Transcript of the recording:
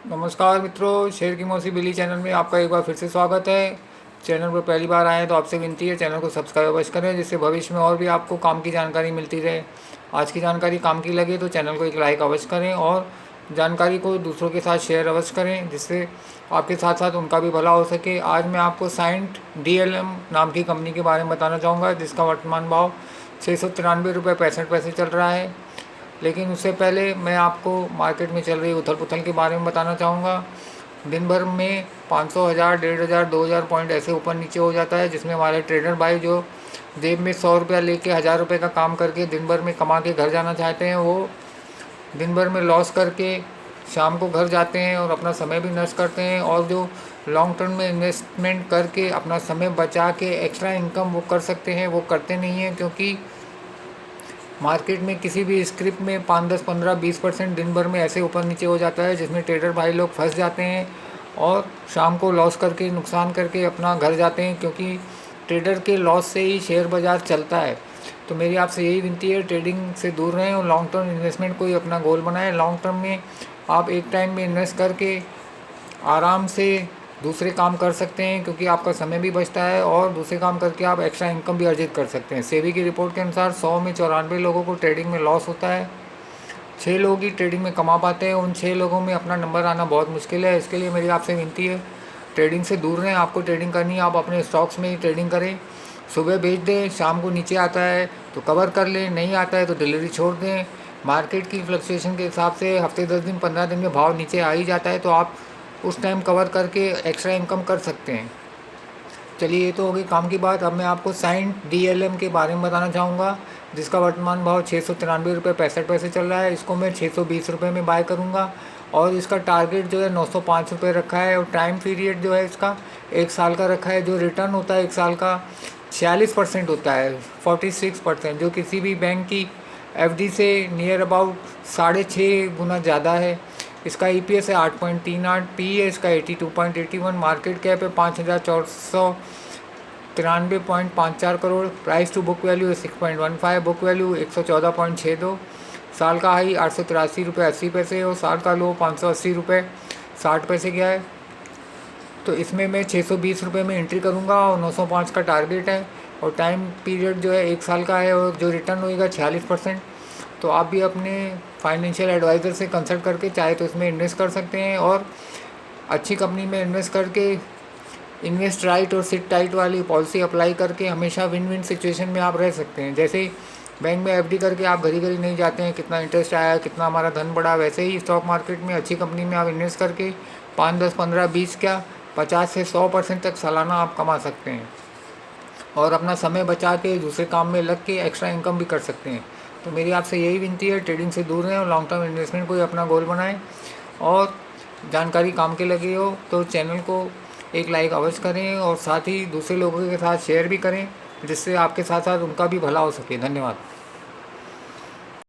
नमस्कार मित्रों, शेर की मौसी बिली चैनल में आपका एक बार फिर से स्वागत है। चैनल पर पहली बार आए हैं तो आपसे विनती है चैनल को सब्सक्राइब अवश्य करें, जिससे भविष्य में और भी आपको काम की जानकारी मिलती रहे। आज की जानकारी काम की लगे तो चैनल को एक लाइक अवश्य करें और जानकारी को दूसरों के साथ शेयर अवश्य करें, जिससे आपके साथ साथ उनका भी भला हो सके। आज मैं आपको साइंट DLM नाम की कंपनी के बारे में बताना चाहूँगा, जिसका वर्तमान भाव 693 रुपये 65 पैसे चल रहा है। लेकिन उससे पहले मैं आपको मार्केट में चल रही उथल पुथल के बारे में बताना चाहूँगा। दिन भर में 500, 1000, 1500, 2000 पॉइंट ऐसे ऊपर नीचे हो जाता है, जिसमें हमारे ट्रेडर भाई जो जेब में 100 रुपया लेके 1000 रुपये का काम करके दिन भर में कमा के घर जाना चाहते हैं, वो दिन भर में लॉस करके शाम को घर जाते हैं और अपना समय भी नष्ट करते हैं। और जो लॉन्ग टर्म में इन्वेस्टमेंट करके अपना समय बचा के एक्स्ट्रा इनकम वो कर सकते हैं, वो करते नहीं हैं, क्योंकि मार्केट में किसी भी स्क्रिप्ट में 5, 10, 15, 20% दिन भर में ऐसे ऊपर नीचे हो जाता है, जिसमें ट्रेडर भाई लोग फंस जाते हैं और शाम को लॉस करके नुकसान करके अपना घर जाते हैं, क्योंकि ट्रेडर के लॉस से ही शेयर बाज़ार चलता है। तो मेरी आपसे यही विनती है, ट्रेडिंग से दूर रहें और लॉन्ग टर्म इन्वेस्टमेंट को ही अपना गोल बनाएं। लॉन्ग टर्म में आप एक टाइम में इन्वेस्ट करके आराम से दूसरे काम कर सकते हैं, क्योंकि आपका समय भी बचता है और दूसरे काम करके आप एक्स्ट्रा इनकम भी अर्जित कर सकते हैं। सेबी की रिपोर्ट के अनुसार 100 में 94 लोगों को ट्रेडिंग में लॉस होता है, 6 लोग ही ट्रेडिंग में कमा पाते हैं। उन 6 लोगों में अपना नंबर आना बहुत मुश्किल है। इसके लिए मेरी आपसे विनती है, ट्रेडिंग से दूर रहें। आपको ट्रेडिंग करनी है, आप अपने स्टॉक्स में ही ट्रेडिंग करें। सुबह बेच दें, शाम को नीचे आता है तो कवर कर लें, नहीं आता है तो डिलीवरी छोड़ दें। मार्केट की फ्लक्चुएशन के हिसाब से हफ्ते 10 दिन 15 दिन में भाव नीचे आ ही जाता है, तो आप उस टाइम कवर करके एक्स्ट्रा इनकम कर सकते हैं। चलिए, ये तो हो गई काम की बात। अब मैं आपको साइंट DLM के बारे में बताना चाहूँगा, जिसका वर्तमान भाव 693 रुपये 65 पैसे चल रहा है। इसको मैं 620 रुपये में बाय करूँगा और इसका टारगेट जो है 905 रुपये रखा है और टाइम पीरियड जो है इसका 1 साल का रखा है। जो रिटर्न होता है 1 साल का 46% होता है, 46%, जो किसी भी बैंक की FD से नियर अबाउट 6.5 गुना ज़्यादा है। इसका EPS है 8.38, PE है इसका 82.81, मार्केट कैप है 5493.54 crore, price to book value है 6.15, बुक वैल्यू 114.62, साल का हाई 883 रुपये 80 पैसे और साल का लो 580 रुपये 60 पैसे गया है। तो इसमें मैं 620 रुपये में एंट्री करूँगा और 905 का टारगेट है और टाइम पीरियड जो है 1 साल का है और जो रिटर्न होएगा 46%। तो आप भी अपने फाइनेंशियल एडवाइज़र से कंसल्ट करके चाहे तो इसमें इन्वेस्ट कर सकते हैं और अच्छी कंपनी में इन्वेस्ट करके इन्वेस्ट राइट और सिट टाइट वाली पॉलिसी अप्लाई करके हमेशा विन विन सिचुएशन में आप रह सकते हैं। जैसे बैंक में FD करके आप घड़ी घड़ी नहीं जाते हैं कितना इंटरेस्ट आया, कितना हमारा धन बढ़ा, वैसे ही स्टॉक मार्केट में अच्छी कंपनी में आप इन्वेस्ट करके 5, 10, 15, 20 क्या 50 से 100% तक सालाना आप कमा सकते हैं और अपना समय बचा के दूसरे काम में लग के एक्स्ट्रा इनकम भी कर सकते हैं। तो मेरी आपसे यही विनती है, ट्रेडिंग से दूर रहें और लॉन्ग टर्म इन्वेस्टमेंट को ही अपना गोल बनाएं। और जानकारी काम के लगी हो तो चैनल को एक लाइक अवश्य करें और साथ ही दूसरे लोगों के साथ शेयर भी करें, जिससे आपके साथ साथ उनका भी भला हो सके। धन्यवाद।